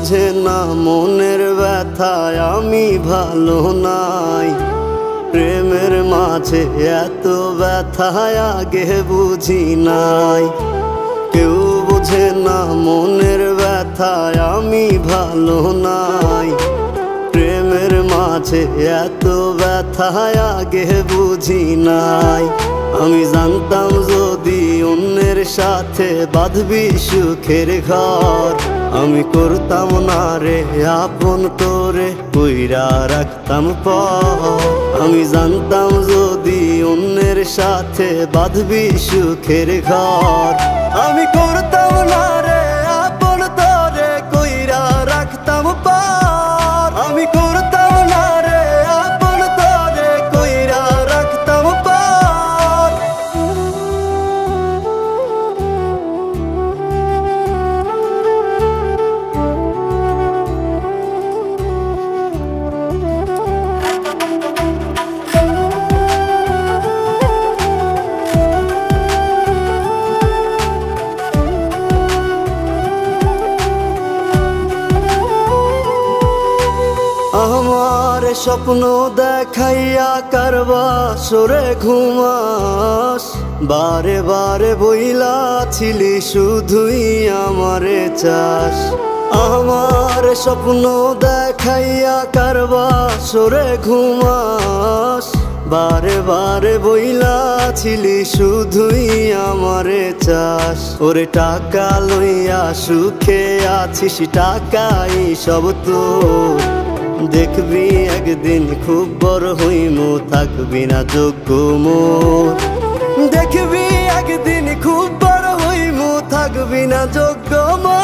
বোঝে না মনের ব্যথায় আমি ভালো নাই। প্রেমের মাঝে এত ব্যথায় আগে বুঝি নাই। কেউ বোঝে না মনের ব্যথায় আমি ভালো নাই। প্রেমের মাঝে এত ব্যথায় আগে বুঝি নাই। আমি জানতাম যদি অন্যের সাথে বাঁধবি সুখের ঘর, আমি করতাম না রে আপন তোরে কইরা রাখতাম পর। আমি জানতাম যদি অন্যের সাথে বাঁধবি সুখের ঘর, আমি করতাম না রে আপন তোরে কইরা রাখতাম পর। আমি করতাম না রে আপন তোরে কইরা রাখতাম পর। আমার স্বপ্ন দেখাইয়া কারবা সরে ঘুমাস, বারে বারে বইলা ছিলি শুধুই আমারে চাস। আমার স্বপ্ন দেখাইয়া কারবা সরে ঘুমাস, বারে বারে বইলা ছিলি শুধুই আমারে চাস। ওরে টাকা লইয়া সুখে আছিস, টাকাই সব তো দেখবি একদিন খুব বড় হইমু, থাকবি না যোগ্য মোর। দেখবি একদিন খুব বড় হইমু, থাকবি না যোগ্য মোর।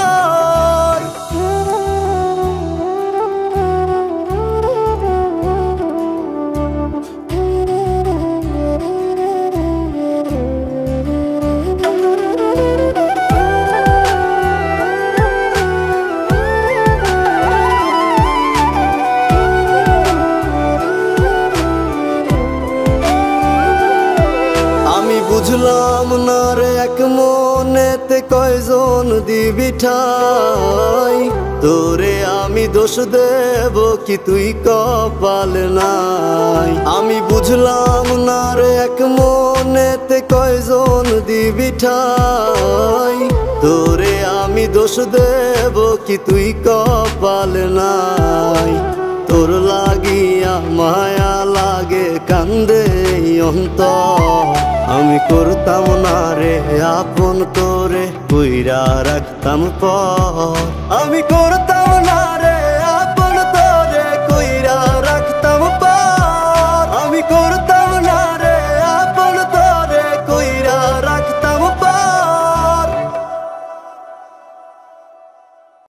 বুঝলাম না রে এক মনেতে কয়জন দিবি ঠাই, তোরে আমি দোষ দেব কি তুই কপাল নাই। আমি বুঝলাম না রে এক মনেতে কয়জন দিবি ঠাই, তোরে আমি দোষ দেব কি তুই কপাল নাই। তোর লাগিয়া মায়া লাগে কান্দে অন্তর, আমি করতাম না রে আপন তোরে কইরা রাখতাম পর। আমি করতাম না রে